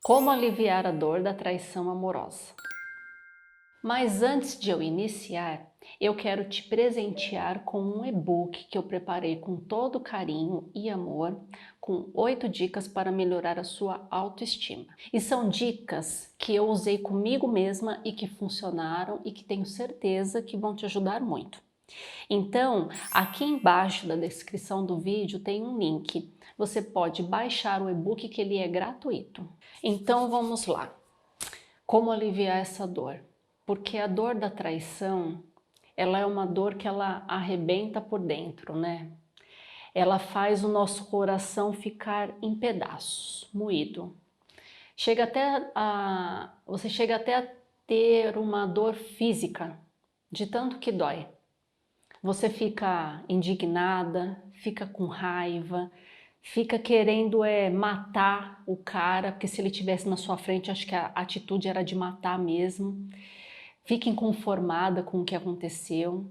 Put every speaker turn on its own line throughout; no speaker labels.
Como aliviar a dor da traição amorosa? Mas antes de eu iniciar, eu quero te presentear com um e-book que eu preparei com todo carinho e amor, com 8 dicas para melhorar a sua autoestima. E são dicas que eu usei comigo mesma e que funcionaram e que tenho certeza que vão te ajudar muito. Então, aqui embaixo da descrição do vídeo tem um link. Você pode baixar o e-book que ele é gratuito. Então vamos lá. Como aliviar essa dor? Porque a dor da traição, ela é uma dor que ela arrebenta por dentro, né? Ela faz o nosso coração ficar em pedaços, moído. Você chega até a ter uma dor física, de tanto que dói. Você fica indignada, fica com raiva, fica querendo matar o cara, porque se ele estivesse na sua frente, acho que a atitude era de matar mesmo. Fica inconformada com o que aconteceu.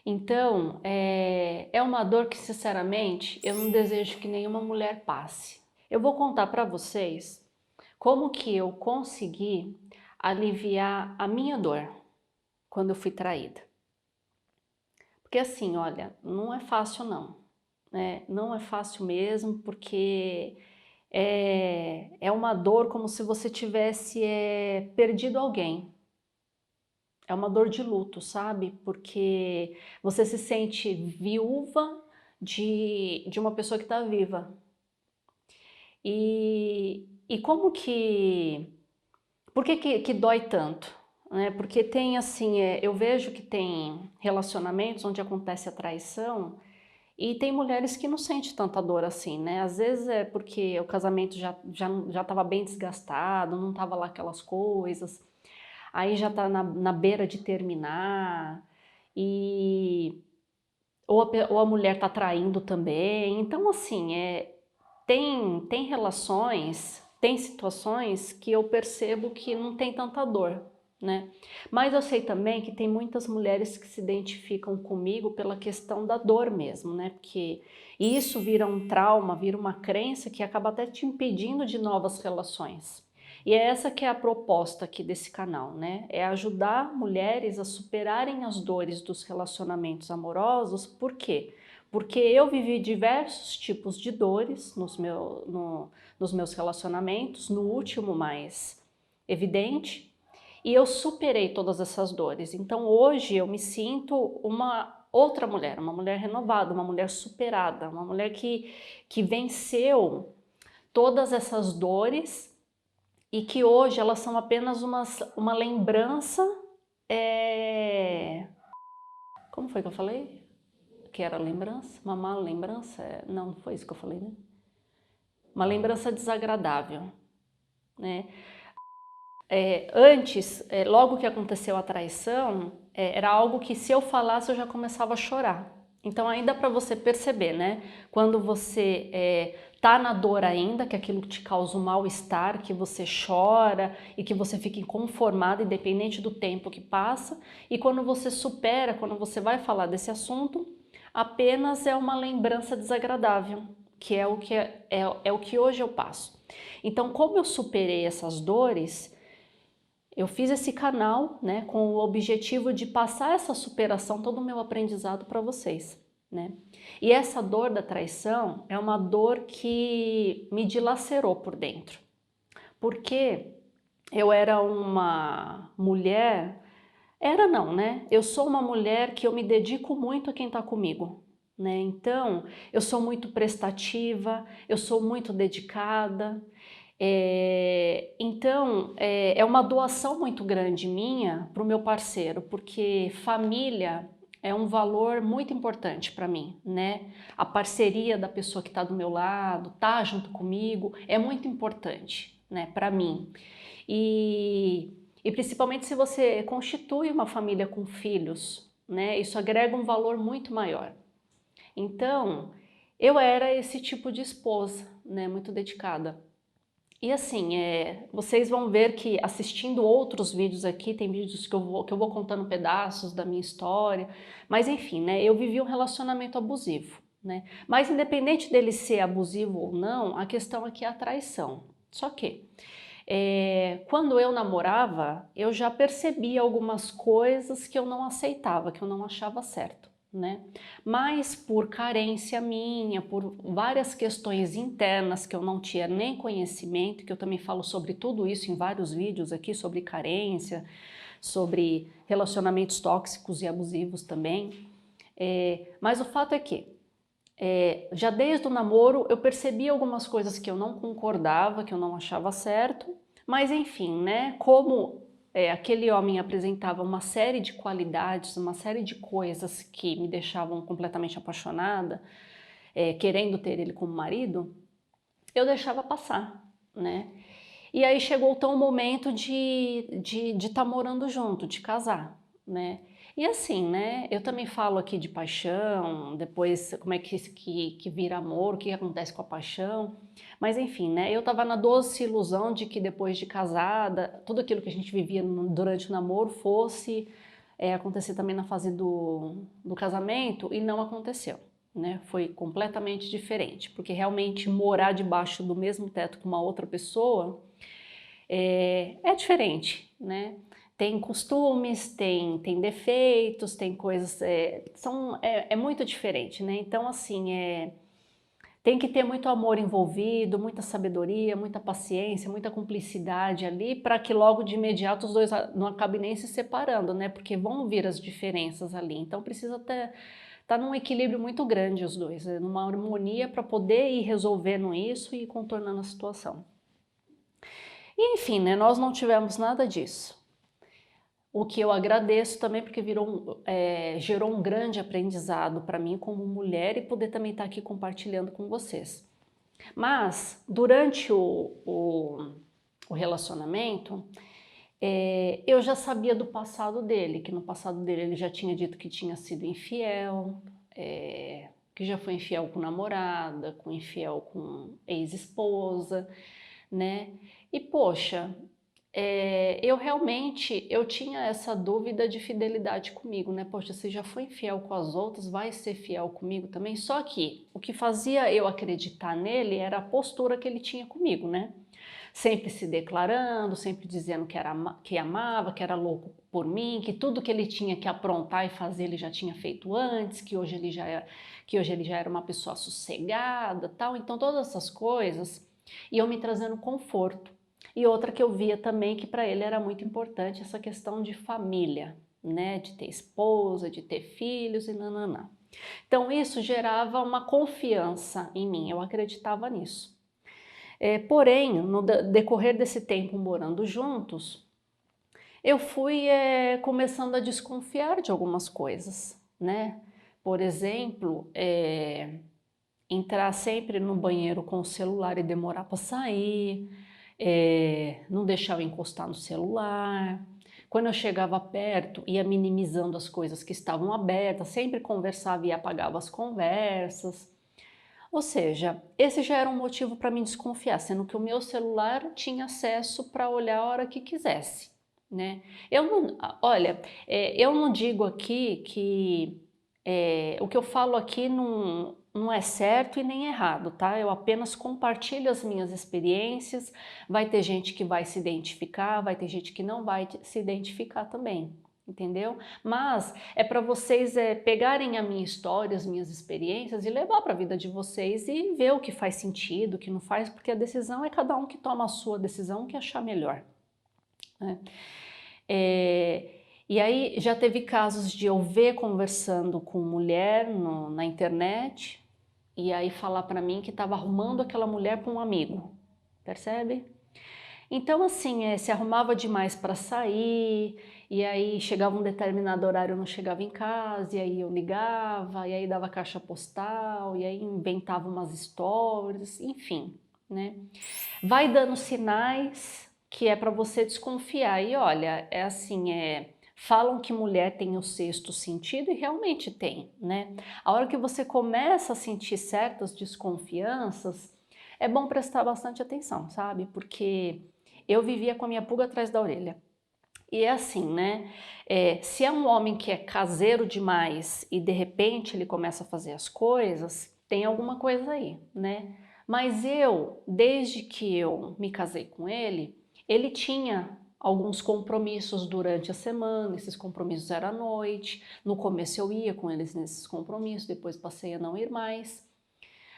Então, é uma dor que, sinceramente, eu não desejo que nenhuma mulher passe. Eu vou contar para vocês como que eu consegui aliviar a minha dor quando eu fui traída. Porque assim, olha, não é fácil não, né? Não é fácil mesmo, porque é uma dor como se você tivesse perdido alguém. É uma dor de luto, sabe? Porque você se sente viúva de uma pessoa que está viva. E como que... Por que dói tanto? Né? Porque tem assim, eu vejo que tem relacionamentos onde acontece a traição e tem mulheres que não sentem tanta dor assim, né? Às vezes é porque o casamento já estava bem desgastado, não estava lá aquelas coisas, aí já está na beira de terminar, ou a mulher está traindo também. Então assim, tem relações, tem situações que eu percebo que não tem tanta dor, né? Mas eu sei também que tem muitas mulheres que se identificam comigo pela questão da dor mesmo, né? Porque isso vira um trauma, vira uma crença que acaba até te impedindo de novas relações. E é essa que é a proposta aqui desse canal, né? É ajudar mulheres a superarem as dores dos relacionamentos amorosos. Por quê? Porque eu vivi diversos tipos de dores nos meus relacionamentos, no último mais evidente, e eu superei todas essas dores. Então hoje eu me sinto uma outra mulher, uma mulher renovada, uma mulher superada, uma mulher que venceu todas essas dores e que hoje elas são apenas uma lembrança. Como foi que eu falei? Que era lembrança? Uma má lembrança? Não, não foi isso que eu falei, né? Uma lembrança desagradável, né? Antes, logo que aconteceu a traição, era algo que se eu falasse eu já começava a chorar. Então ainda para você perceber, né? Quando você tá na dor ainda, que aquilo te causa um mal-estar, que você chora e que você fica inconformada, independente do tempo que passa, e quando você supera, quando você vai falar desse assunto, apenas é uma lembrança desagradável, que é o que hoje eu passo. Então, como eu superei essas dores, eu fiz esse canal, né, com o objetivo de passar essa superação, todo o meu aprendizado para vocês, né? E essa dor da traição é uma dor que me dilacerou por dentro, porque eu era uma mulher, era não, né? Eu sou uma mulher que eu me dedico muito a quem está comigo, né? Então, eu sou muito prestativa, eu sou muito dedicada. Então, é uma doação muito grande minha para o meu parceiro, porque família é um valor muito importante para mim, né? A parceria da pessoa que está do meu lado, tá junto comigo, é muito importante, né, para mim. E principalmente se você constitui uma família com filhos, né? Isso agrega um valor muito maior. Então, eu era esse tipo de esposa, né? Muito dedicada. E assim, vocês vão ver que assistindo outros vídeos aqui, tem vídeos que eu vou contando pedaços da minha história, mas enfim, né, eu vivi um relacionamento abusivo, né? Mas independente dele ser abusivo ou não, a questão aqui é a traição. Só que quando eu namorava, eu já percebia algumas coisas que eu não aceitava, que eu não achava certo, né? Mas por carência minha, por várias questões internas que eu não tinha nem conhecimento, que eu também falo sobre tudo isso em vários vídeos aqui, sobre carência, sobre relacionamentos tóxicos e abusivos também. Mas o fato é que já desde o namoro eu percebi algumas coisas que eu não concordava, que eu não achava certo, mas enfim, né? Como aquele homem apresentava uma série de qualidades, uma série de coisas que me deixavam completamente apaixonada, querendo ter ele como marido, eu deixava passar, né? E aí chegou tão o momento de estar morando junto, de casar, né? E assim, né? Eu também falo aqui de paixão, depois como é que vira amor, o que acontece com a paixão. Mas enfim, né? Eu tava na doce ilusão de que depois de casada, tudo aquilo que a gente vivia durante o namoro fosse acontecer também na fase do casamento, e não aconteceu. Né? Foi completamente diferente, porque realmente morar debaixo do mesmo teto com uma outra pessoa é diferente, né? Tem costumes, tem defeitos, tem coisas, é muito diferente, né? Então, assim, tem que ter muito amor envolvido, muita sabedoria, muita paciência, muita cumplicidade ali, para que logo de imediato os dois não acabem nem se separando, né? Porque vão vir as diferenças ali. Então, precisa tá num equilíbrio muito grande os dois, numa harmonia para poder ir resolvendo isso e ir contornando a situação. E enfim, né, nós não tivemos nada disso. O que eu agradeço também, porque gerou um grande aprendizado para mim como mulher e poder também estar aqui compartilhando com vocês. Mas, durante o relacionamento, eu já sabia do passado dele, que no passado dele ele já tinha dito que tinha sido infiel, que já foi infiel com namorada, infiel com ex-esposa, né? E poxa, eu tinha essa dúvida de fidelidade comigo, né? Poxa, você já foi infiel com as outras, vai ser fiel comigo também? Só que o que fazia eu acreditar nele era a postura que ele tinha comigo, né? Sempre se declarando, sempre dizendo que amava, que era louco por mim, que tudo que ele tinha que aprontar e fazer ele já tinha feito antes, que hoje ele já era uma pessoa sossegada, tal. Então todas essas coisas iam me trazendo conforto. E outra que eu via também que para ele era muito importante, essa questão de família, né? De ter esposa, de ter filhos e nananã. Então isso gerava uma confiança em mim, eu acreditava nisso. Porém, no decorrer desse tempo morando juntos, eu fui começando a desconfiar de algumas coisas, né? Por exemplo, entrar sempre no banheiro com o celular e demorar para sair, não deixar eu encostar no celular. Quando eu chegava perto, ia minimizando as coisas que estavam abertas, sempre conversava e apagava as conversas. Ou seja, esse já era um motivo para mim desconfiar, sendo que o meu celular tinha acesso para olhar a hora que quisesse, né? Olha, eu não digo aqui que o que eu falo aqui não é certo e nem errado, tá? Eu apenas compartilho as minhas experiências. Vai ter gente que vai se identificar, vai ter gente que não vai se identificar também. Entendeu? Mas é para vocês pegarem a minha história, as minhas experiências e levar para a vida de vocês e ver o que faz sentido, o que não faz, porque a decisão é cada um que toma a sua decisão, que achar melhor, né? E aí já teve casos de eu ver conversando com mulher na internet e aí falar para mim que estava arrumando aquela mulher para um amigo, percebe? Então, assim, se arrumava demais para sair, e aí chegava um determinado horário, eu não chegava em casa, e aí eu ligava, e aí dava caixa postal, e aí inventava umas stories, enfim, né? Vai dando sinais que é para você desconfiar. E olha, falam que mulher tem o sexto sentido e realmente tem, né? A hora que você começa a sentir certas desconfianças, é bom prestar bastante atenção, sabe? Porque eu vivia com a minha pulga atrás da orelha. E é assim, né? Se é um homem que é caseiro demais e de repente ele começa a fazer as coisas, tem alguma coisa aí, né? Mas eu, desde que eu me casei com ele tinha alguns compromissos durante a semana, esses compromissos eram à noite, no começo eu ia com eles nesses compromissos, depois passei a não ir mais.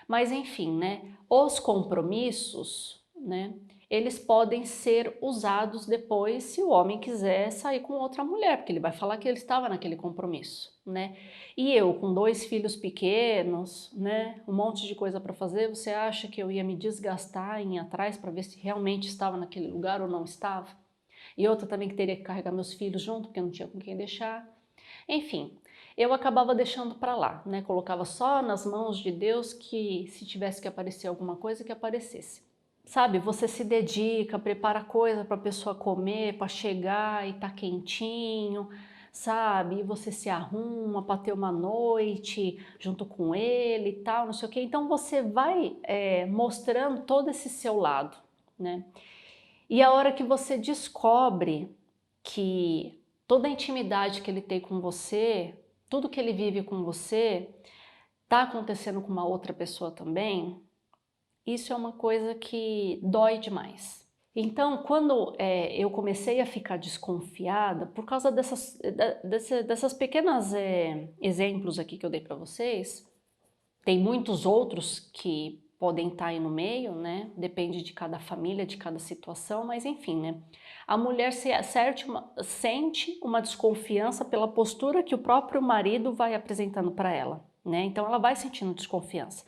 Mas enfim, né, os compromissos, né, eles podem ser usados depois se o homem quiser sair com outra mulher, porque ele vai falar que ele estava naquele compromisso, né? E eu com 2 filhos pequenos, né, um monte de coisa para fazer, você acha que eu ia me desgastar em ir atrás para ver se realmente estava naquele lugar ou não estava? E outra também que teria que carregar meus filhos junto, porque eu não tinha com quem deixar. Enfim, eu acabava deixando para lá, né? Colocava só nas mãos de Deus que se tivesse que aparecer alguma coisa, que aparecesse. Sabe, você se dedica, prepara coisa para a pessoa comer, para chegar e tá quentinho, sabe? E você se arruma para ter uma noite junto com ele e tal, não sei o quê. Então você vai mostrando todo esse seu lado, né? E a hora que você descobre que toda a intimidade que ele tem com você, tudo que ele vive com você, está acontecendo com uma outra pessoa também, isso é uma coisa que dói demais. Então, quando eu comecei a ficar desconfiada, por causa dessas pequenas exemplos aqui que eu dei para vocês, tem muitos outros que podem estar aí no meio, né? Depende de cada família, de cada situação, mas enfim, né? A mulher sente uma desconfiança pela postura que o próprio marido vai apresentando para ela, né? Então ela vai sentindo desconfiança.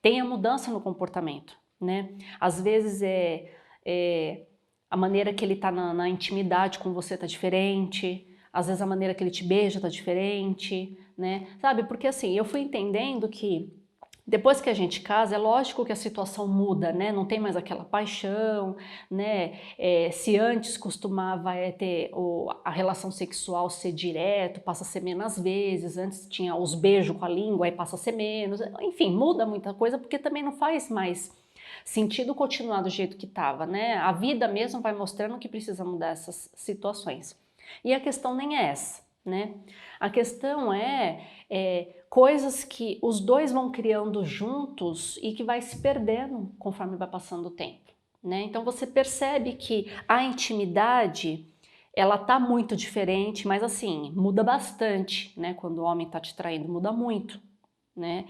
Tem a mudança no comportamento, né? Às vezes a maneira que ele está na intimidade com você está diferente, às vezes a maneira que ele te beija está diferente, né? Sabe? Porque assim, eu fui entendendo que depois que a gente casa, é lógico que a situação muda, né? Não tem mais aquela paixão, né? Se antes costumava ter a relação sexual ser direto, passa a ser menos vezes. Antes tinha os beijos com a língua, aí passa a ser menos. Enfim, muda muita coisa porque também não faz mais sentido continuar do jeito que estava, né? A vida mesmo vai mostrando que precisa mudar essas situações. E a questão nem é essa, né? A questão é coisas que os dois vão criando juntos e que vai se perdendo conforme vai passando o tempo, né? Então você percebe que a intimidade ela tá muito diferente, mas assim, muda bastante, né? Quando o homem tá te traindo, muda muito, né?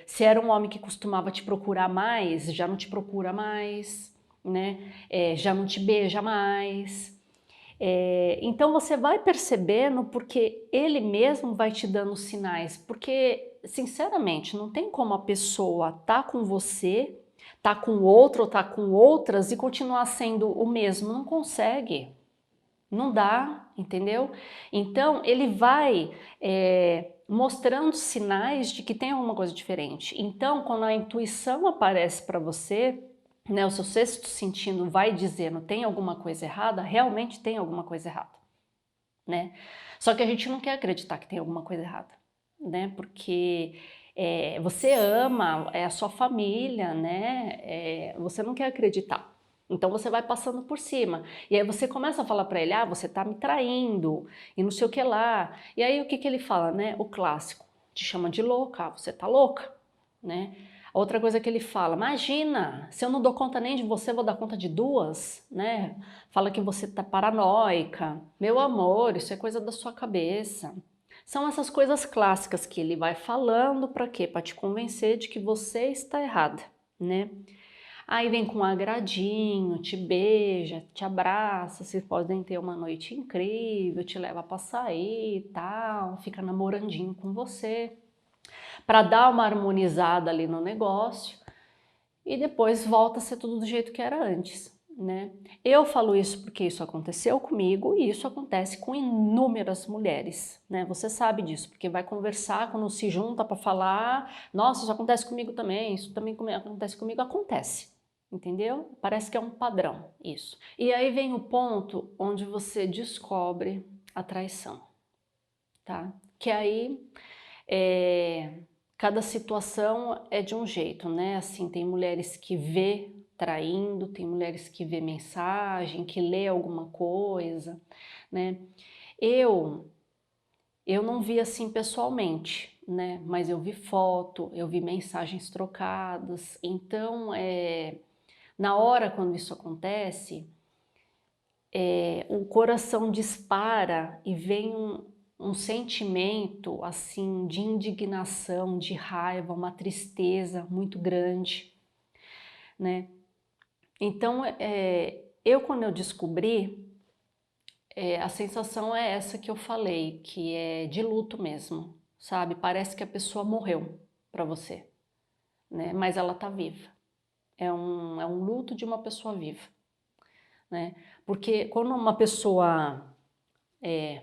Se era um homem que costumava te procurar mais, já não te procura mais, né? Já não te beija mais. Então você vai percebendo porque ele mesmo vai te dando sinais, porque sinceramente não tem como a pessoa tá com você, tá com outro ou tá com outras e continuar sendo o mesmo, não consegue, não dá, entendeu? Então ele vai mostrando sinais de que tem alguma coisa diferente. Então quando a intuição aparece para você, né, o seu sexto sentido vai dizendo tem alguma coisa errada, realmente tem alguma coisa errada, né? Só que a gente não quer acreditar que tem alguma coisa errada, né? Porque você ama, é a sua família, né? Você não quer acreditar. Então você vai passando por cima. E aí você começa a falar para ele, você tá me traindo, e não sei o que lá. E aí o que que ele fala, né? O clássico, te chama de louca, você tá louca, né? Outra coisa que ele fala, imagina, se eu não dou conta nem de você, vou dar conta de duas, né? Fala que você tá paranoica. Meu amor, isso é coisa da sua cabeça. São essas coisas clássicas que ele vai falando para quê? Para te convencer de que você está errada, né? Aí vem com um agradinho, te beija, te abraça, vocês podem ter uma noite incrível, te leva para sair e tal, fica namorandinho com você para dar uma harmonizada ali no negócio e depois volta a ser tudo do jeito que era antes, né? Eu falo isso porque isso aconteceu comigo e isso acontece com inúmeras mulheres, né? Você sabe disso, porque vai conversar quando se junta para falar, nossa, isso acontece comigo também, isso também acontece comigo, acontece. Entendeu? Parece que é um padrão isso. E aí vem o ponto onde você descobre a traição, tá? Que aí cada situação é de um jeito, né? Assim, tem mulheres que vê traindo, tem mulheres que vê mensagem, que lê alguma coisa, né? Eu Eu não vi assim pessoalmente, né? Mas eu vi foto, eu vi mensagens trocadas. Então, na hora quando isso acontece, o coração dispara e vem um sentimento assim de indignação, de raiva, uma tristeza muito grande, né? Então, eu quando eu descobri, a sensação é essa que eu falei, que é de luto mesmo, sabe? Parece que a pessoa morreu para você, né? Mas ela tá viva. É um luto de uma pessoa viva, né? Porque quando uma pessoa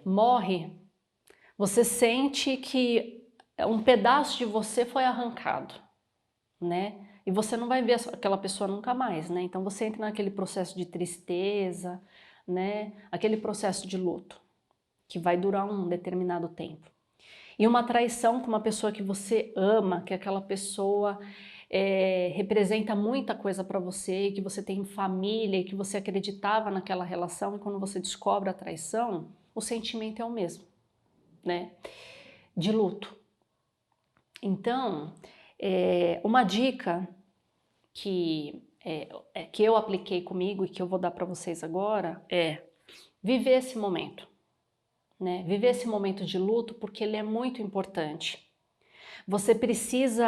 morre, você sente que um pedaço de você foi arrancado, né? E você não vai ver aquela pessoa nunca mais, né? Então você entra naquele processo de tristeza, né? Aquele processo de luto, que vai durar um determinado tempo. E uma traição com uma pessoa que você ama, que aquela pessoa representa muita coisa para você, que você tem família, que você acreditava naquela relação, e quando você descobre a traição, o sentimento é o mesmo, né? De luto. Então, uma dica que eu apliquei comigo e que eu vou dar para vocês agora é viver esse momento, né? Viver esse momento de luto, porque ele é muito importante. Você precisa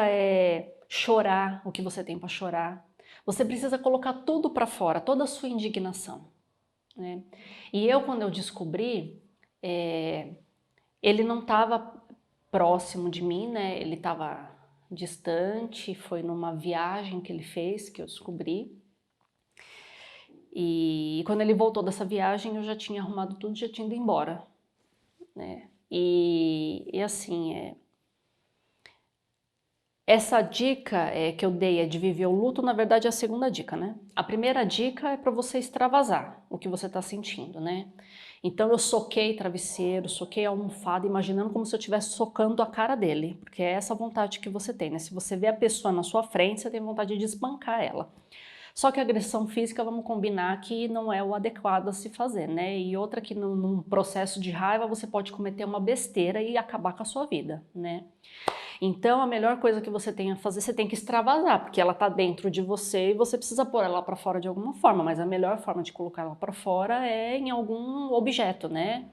chorar o que você tem para chorar. Você precisa colocar tudo para fora, toda a sua indignação, né? E eu, quando eu descobri, ele não estava próximo de mim, né? Ele estava distante, foi numa viagem que ele fez que eu descobri. E quando ele voltou dessa viagem, eu já tinha arrumado tudo, já tinha ido embora, né? E assim, essa dica que eu dei de viver o luto, na verdade é a segunda dica, né? A primeira dica é para você extravasar o que você está sentindo, né? Então eu soquei travesseiro, soquei a almofada, imaginando como se eu estivesse socando a cara dele, porque é essa vontade que você tem, né? Se você vê a pessoa na sua frente, você tem vontade de espancar ela. Só que a agressão física, vamos combinar que não é o adequado a se fazer, né? E outra que num processo de raiva você pode cometer uma besteira e acabar com a sua vida, né? Então a melhor coisa que você tem a fazer, você tem que extravasar, porque ela tá dentro de você e você precisa pôr ela para fora de alguma forma, mas a melhor forma de colocar ela para fora é em algum objeto, né?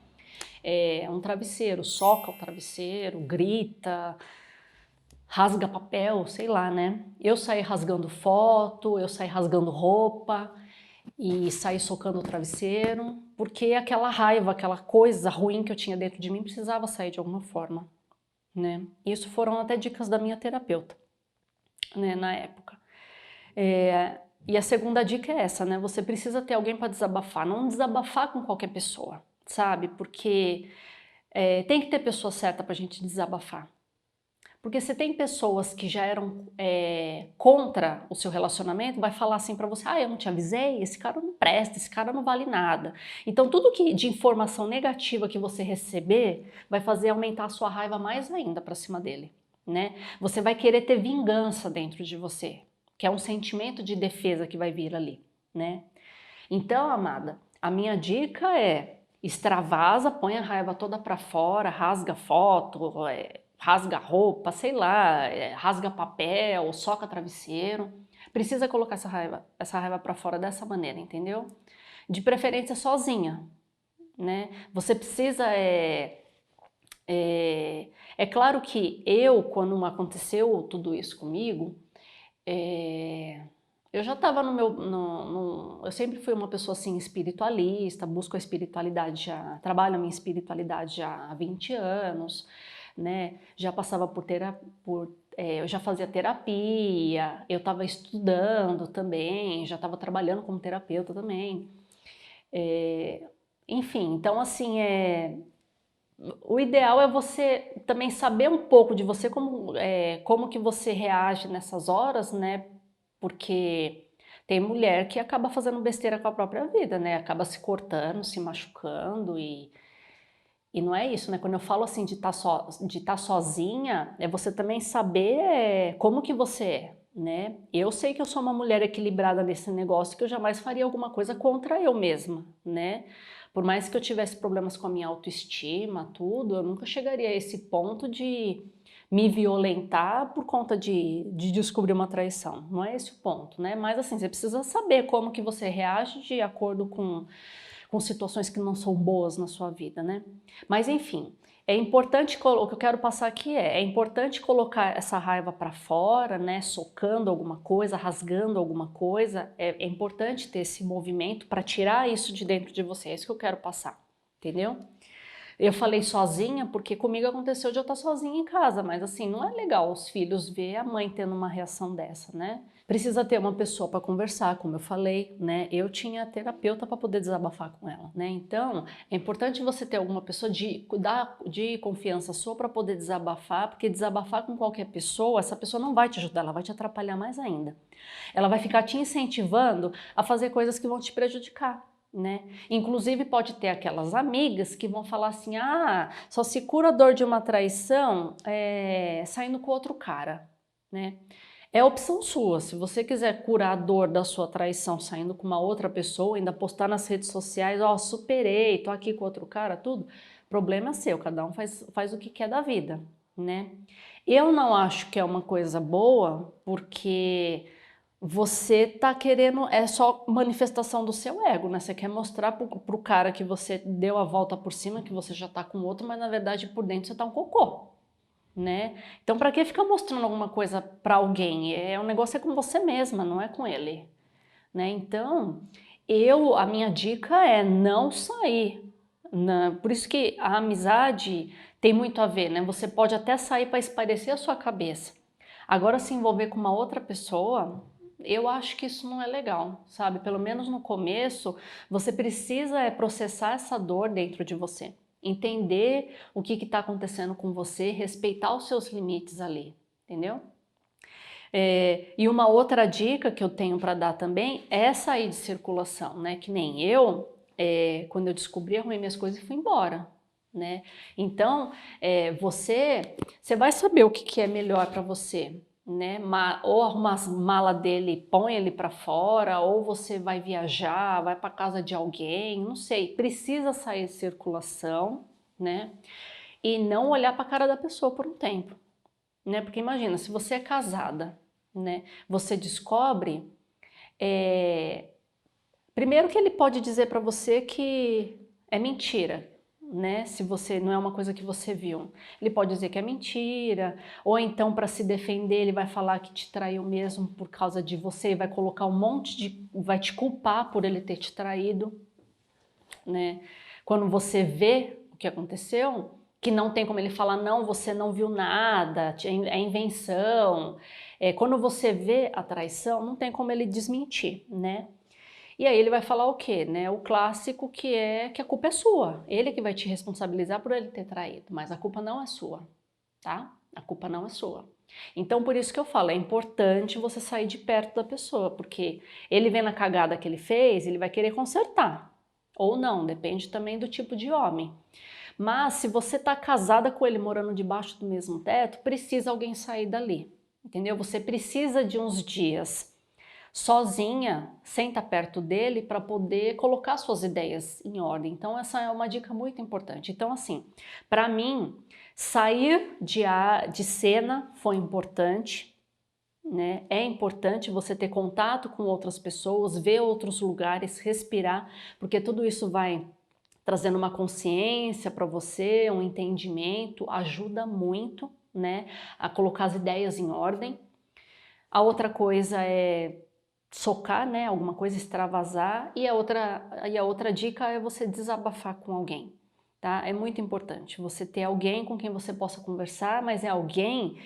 Um travesseiro, soca o travesseiro, grita, rasga papel, sei lá, né? Eu saí rasgando foto, eu saí rasgando roupa e saí socando o travesseiro, porque aquela raiva, aquela coisa ruim que eu tinha dentro de mim precisava sair de alguma forma, né? Isso foram até dicas da minha terapeuta, né, na época. E a segunda dica é essa, né? Você precisa ter alguém para desabafar, não desabafar com qualquer pessoa, sabe? Porque tem que ter pessoa certa para a gente desabafar. Porque se tem pessoas que já eram contra o seu relacionamento, vai falar assim para você, eu não te avisei, esse cara não presta, esse cara não vale nada. Então tudo de informação negativa que você receber vai fazer aumentar a sua raiva mais ainda para cima dele, né? Você vai querer ter vingança dentro de você, que é um sentimento de defesa que vai vir ali, né? Então, amada, a minha dica é extravasa, põe a raiva toda para fora, rasga foto, rasga roupa, sei lá, rasga papel, soca travesseiro. Precisa colocar essa raiva para fora dessa maneira, entendeu? De preferência sozinha, né? Você precisa é claro que quando aconteceu tudo isso comigo, eu já estava no meu. Eu sempre fui uma pessoa assim espiritualista, busco a espiritualidade trabalho a minha espiritualidade já há 20 anos, né? Já passava eu já fazia terapia, eu estava estudando também, já estava trabalhando como terapeuta também. Enfim, então assim, o ideal é você também saber um pouco de você, como que você reage nessas horas, né? Porque tem mulher que acaba fazendo besteira com a própria vida, né? Acaba se cortando, se machucando e não é isso, né? Quando eu falo assim de estar sozinha, é você também saber como que você é, né? Eu sei que eu sou uma mulher equilibrada nesse negócio, que eu jamais faria alguma coisa contra eu mesma, né? Por mais que eu tivesse problemas com a minha autoestima, tudo, eu nunca chegaria a esse ponto de me violentar por conta de descobrir uma traição. Não é esse o ponto, né? Mas assim, você precisa saber como que você reage de acordo com situações que não são boas na sua vida, né? Mas enfim, é importante, o que eu quero passar aqui é importante colocar essa raiva para fora, né? Socando alguma coisa, rasgando alguma coisa. É importante ter esse movimento para tirar isso de dentro de você. É isso que eu quero passar, entendeu? Eu falei sozinha porque comigo aconteceu de eu estar sozinha em casa, mas assim, não é legal os filhos ver a mãe tendo uma reação dessa, né? Precisa ter uma pessoa para conversar, como eu falei, né? Eu tinha terapeuta para poder desabafar com ela, né? Então, é importante você ter alguma pessoa de confiança sua para poder desabafar, porque desabafar com qualquer pessoa, essa pessoa não vai te ajudar, ela vai te atrapalhar mais ainda. Ela vai ficar te incentivando a fazer coisas que vão te prejudicar, né? Inclusive pode ter aquelas amigas que vão falar assim, ah, só se cura a dor de uma traição saindo com outro cara, né? É opção sua, se você quiser curar a dor da sua traição saindo com uma outra pessoa, ainda postar nas redes sociais, ó, superei, tô aqui com outro cara, tudo, problema é seu, cada um faz o que quer da vida, né? Eu não acho que é uma coisa boa, porque você tá querendo, é só manifestação do seu ego, né? Você quer mostrar pro cara que você deu a volta por cima, que você já tá com outro, mas na verdade por dentro você tá um cocô, né? Então pra que ficar mostrando alguma coisa pra alguém? O negócio é com você mesma, não é com ele, né? Então, a minha dica é não sair. Por isso que a amizade tem muito a ver, né? Você pode até sair para espairecer a sua cabeça. Agora, se envolver com uma outra pessoa, eu acho que isso não é legal, sabe? Pelo menos no começo, você precisa processar essa dor dentro de você. Entender o que está acontecendo com você, respeitar os seus limites ali, entendeu? E uma outra dica que eu tenho para dar também é sair de circulação, né? Que nem eu, quando eu descobri, arrumei minhas coisas e fui embora, né? Então, você vai saber o que é melhor para você, né? Ou arruma as malas dele e põe ele para fora, ou você vai viajar, vai para casa de alguém, não sei. Precisa sair de circulação, né? E não olhar para a cara da pessoa por um tempo, né? Porque imagina, se você é casada, né? Você descobre, primeiro que ele pode dizer para você que é mentira, né? Se você não é uma coisa que você viu, ele pode dizer que é mentira, ou então para se defender ele vai falar que te traiu mesmo por causa de você, vai colocar vai te culpar por ele ter te traído, né? Quando você vê o que aconteceu, que não tem como ele falar, não, você não viu nada, é invenção. Quando você vê a traição, não tem como ele desmentir, né? E aí ele vai falar o quê, né? O clássico que é que a culpa é sua. Ele que vai te responsabilizar por ele ter traído, mas a culpa não é sua, tá? A culpa não é sua. Então por isso que eu falo, é importante você sair de perto da pessoa, porque ele vendo a cagada que ele fez, ele vai querer consertar. Ou não, depende também do tipo de homem. Mas se você tá casada com ele morando debaixo do mesmo teto, precisa alguém sair dali, entendeu? Você precisa de uns dias sozinha, sem estar perto dele, para poder colocar suas ideias em ordem. Então essa é uma dica muito importante. Então assim, para mim, sair de cena foi importante, né? É importante você ter contato com outras pessoas, ver outros lugares, respirar, porque tudo isso vai trazendo uma consciência para você, um entendimento, ajuda muito, né, a colocar as ideias em ordem. A outra coisa é socar, né, alguma coisa, extravasar, e a outra dica é você desabafar com alguém, tá? É muito importante você ter alguém com quem você possa conversar, mas é alguém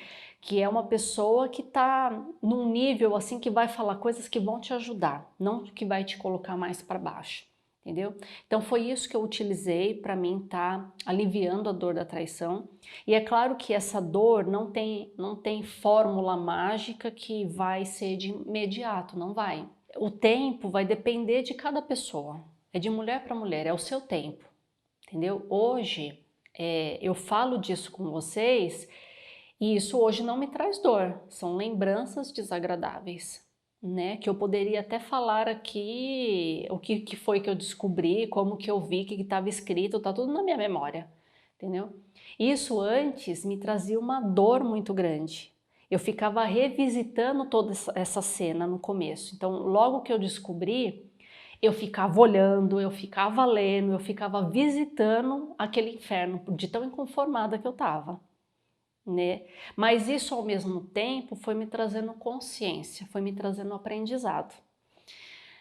que é uma pessoa que tá num nível assim que vai falar coisas que vão te ajudar, não que vai te colocar mais para baixo, entendeu? Então foi isso que eu utilizei para mim tá aliviando a dor da traição. E é claro que essa dor não tem fórmula mágica que vai ser de imediato, não vai. O tempo vai depender de cada pessoa, é de mulher para mulher, é o seu tempo, entendeu? Hoje eu falo disso com vocês E isso hoje não me traz dor, são lembranças desagradáveis, né? Que eu poderia até falar aqui o que foi que eu descobri, como que eu vi, o que estava escrito, tá tudo na minha memória, entendeu? Isso antes me trazia uma dor muito grande. Eu ficava revisitando toda essa cena no começo. Então, logo que eu descobri, eu ficava olhando, eu ficava lendo, eu ficava visitando aquele inferno, de tão inconformada que eu estava, né? Mas isso ao mesmo tempo foi me trazendo consciência, foi me trazendo aprendizado,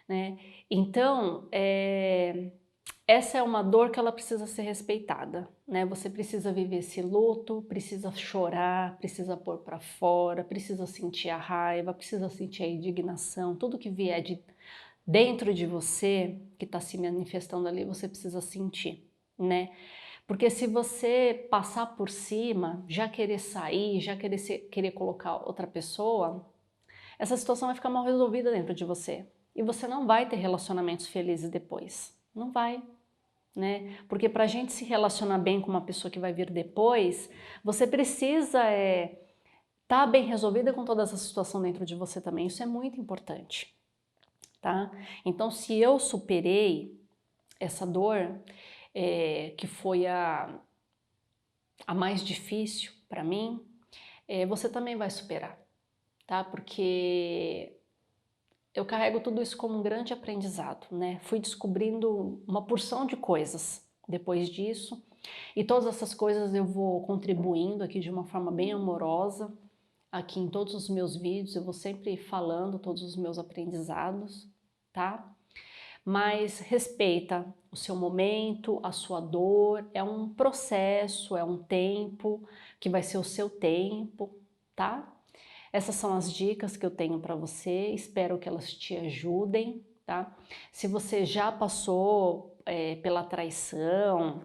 né? Então, essa é uma dor que ela precisa ser respeitada, né? Você precisa viver esse luto, precisa chorar, precisa pôr para fora, precisa sentir a raiva, precisa sentir a indignação, tudo que vier de dentro de você, que está se manifestando ali, você precisa sentir, né? Porque se você passar por cima, já querer sair, já querer colocar outra pessoa, essa situação vai ficar mal resolvida dentro de você. E você não vai ter relacionamentos felizes depois. Não vai, né? Porque para a gente se relacionar bem com uma pessoa que vai vir depois, você precisa tá bem resolvida com toda essa situação dentro de você também. Isso é muito importante, tá? Então, se eu superei essa dor, que foi a mais difícil para mim, você também vai superar, tá? Porque eu carrego tudo isso como um grande aprendizado, né? Fui descobrindo uma porção de coisas depois disso, e todas essas coisas eu vou contribuindo aqui de uma forma bem amorosa, aqui em todos os meus vídeos, eu vou sempre falando todos os meus aprendizados, tá? Mas respeita o seu momento, a sua dor, é um processo, é um tempo que vai ser o seu tempo, tá? Essas são as dicas que eu tenho para você, espero que elas te ajudem, tá? Se você já passou pela traição,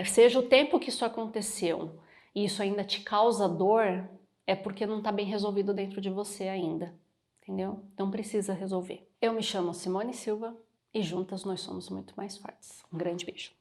seja o tempo que isso aconteceu e isso ainda te causa dor, é porque não está bem resolvido dentro de você ainda, entendeu? Então precisa resolver. Eu me chamo Simone Silva e juntas nós somos muito mais fortes. Um grande beijo.